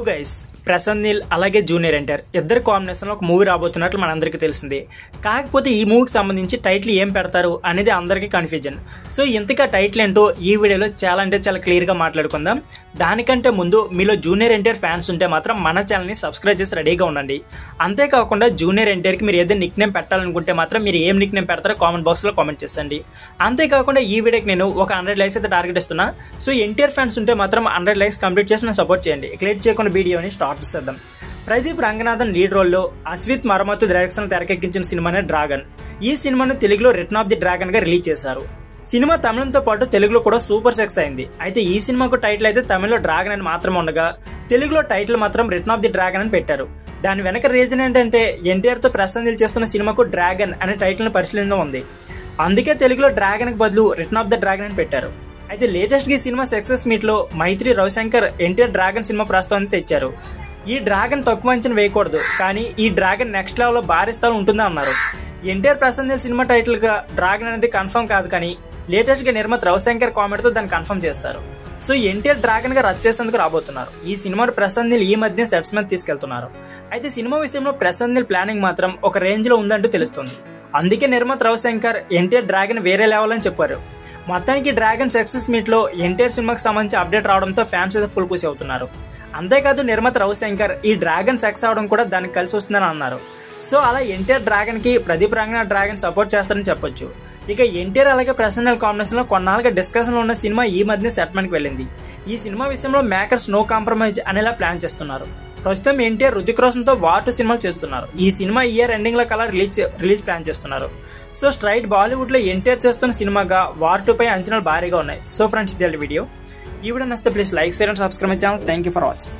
Guys Prashanth Neel అలాగే junior NTR ఇద్దరు combination లో ఒక మూవీ రాబోతున్నట్లు మనందరికీ తెలిసింది. కాకపోతే ఈ మూవీకి సంబంధించి టైటిల్ ఏం పెడతారు అనేది అందరికీ కన్ఫ్యూజన్. సో ఇంతగా టైటిల్ ఏంటో ఈ వీడియోలో చాలా క్లియర్ గా మాట్లాడుకుందాం. దానికంటే ముందు మీలో జూనియర్ ఎన్టీఆర్ ఫ్యాన్స్ ఉంటే మాత్రం మన ఛానల్ ని సబ్స్క్రైబ్ చేసి రెడీగా ఉండండి. అంతేకాకుండా జూనియర్ ఎన్టీఆర్ కి మీరు ఏదైనా నిక్ నేమ్ పెట్టాలనుకుంటే మాత్రం మీరు ఏం నిక్ నేమ్ పెడతారో కామెంట్ బాక్స్ లో కామెంట్ చేయండి. అంతేకాకుండా ఈ వీడియోకి నేను ఒక 100 లైక్స్ అయితే టార్గెట్ ఇస్తున్నా. సో ఎన్టీఆర్ ఫ్యాన్స్ ఉంటే మాత్రం 100 లైక్స్ కంప్లీట్ చేసి సపోర్ట్ చేయండి. క్లిక్ చేయకుండా వీడియోని స్టార్ట్ చేద్దాం. ప్రదీప్ రంగనాథన్ లీడ్ రోల్ లో అశ్విత్ మరమత్తు డైరెక్షన్ తెరకెక్కించిన సినిమానే డ్రాగన్. ఈ సినిమాను తెలుగులో రిటర్న్ ఆఫ్ ది డ్రాగన్ గా రిలీజ్ చేశారు. సినిమా తమిళంతో పాటు తెలుగులో కూడా సూపర్ సక్సెస్ అయింది. అయితే ఈ సినిమాకు టైటిల్ అయితే తమిళలో డ్రాగన్ అని మాత్రం ఉండగా తెలుగులో టైటిల్ మాత్రం రిటర్న్ ఆఫ్ ది డ్రాగన్ అని పెట్టారు. దాని వెనక రీజన్ ఏంటంటే ఎన్టీఆర్ తో ప్రశాంత్ నీల్ చేస్తున్న సినిమాకు డ్రాగన్ అనే టైటిల్ ను పరిశీలనలో ఉంది. అందుకే తెలుగులో డ్రాగన్ కి బదులు రిటర్న్ ఆఫ్ ద డ్రాగన్ అని పెట్టారు. అయితే లేటెస్ట్ గా ఈ సినిమా సక్సెస్ మీట్ లో మైత్రి రవిశంకర్ ఎన్టీఆర్ డ్రాగన్ సినిమా ప్రస్తావన తెచ్చారు. ఈ డ్రాగన్ తక్కువ అంచనా వేయకూడదు, కానీ ఈ డ్రాగన్ నెక్స్ట్ లెవెల్ లో భారీ స్థాయిలో ఉంటుందా అన్నారు. ఎన్టీఆర్ ప్రశాంత్ నీల్ సినిమా టైటిల్ గా డ్రాగన్ అనేది కన్ఫర్మ్ కాదు, కానీ లేటెస్ట్ గా నిర్మాత రవిశంకర్ కామెంట్ తో దాన్ని కన్ఫర్మ్ చేస్తారు. సో ఎన్టీఆర్ డ్రాగన్ గా రచ్ చేసేందుకు రాబోతున్నారు. ఈ సినిమాను ప్రశాంత్ నీల్ ఈ మధ్య సెట్స్ మీద తీసుకెళ్తున్నారు. అయితే సినిమా విషయంలో ప్రశాంత్ నీల్ ప్లానింగ్ మాత్రం ఒక రేంజ్ లో ఉందంటూ తెలుస్తుంది. అందుకే నిర్మాత రవిశంకర్ ఎన్టీఆర్ డ్రాగన్ వేరే లెవెల్ అని చెప్పారు. మొత్తానికి డ్రాగన్ సక్సెస్ మీట్ లో ఎన్టీఆర్ సినిమాకి సంబంధించి అప్డేట్ రావడంతో ఫ్యాన్స్ అయితే ఫుల్ ఖుషి అవుతున్నారు. అంతేకాదు నిర్మాత రవిశంకర్ ఈ డ్రాగన్ సక్సెస్ అవడం కూడా దానికి కలిసి వస్తుందని అన్నారు. సో అలా ఎన్టీఆర్ డ్రాగన్ కి ప్రదీప్ రంగనాథ్ డ్రాగన్ సపోర్ట్ చేస్తారని చెప్పొచ్చు. ఇక ఎన్టీఆర్ అలాగే ప్రశాంత్ నీల్ కాంబినేషన్ లో కొన్నాళ్ళుగా డిస్కషన్ లో ఉన్న సినిమా ఈ మధ్య సెట్మెంట్ కి వెళ్ళింది. ఈ సినిమా విషయంలో మేకర్స్ నో కాంప్రమైజ్ అనేలా ప్లాన్ చేస్తున్నారు. ప్రస్తుతం ఎన్టీఆర్ రుతిక్ రోషన్ తో వార్ 2 సినిమాలు చేస్తున్నారు. ఈ సినిమా ఇయర్ ఎండింగ్ లో కల్లా రిలీజ్ ప్లాన్ చేస్తున్నారు. సో స్ట్రైట్ బాలీవుడ్ లో ఎన్టీఆర్ చేస్తున్న సినిమాగా వార్ 2 పై అంచనాలు భారీగా ఉన్నాయి. సో ఫ్రెండ్స్, ఇది వీడియో. ఈ వీడియో నచ్చితే please like, share and subscribe my channel. Thank you for watching.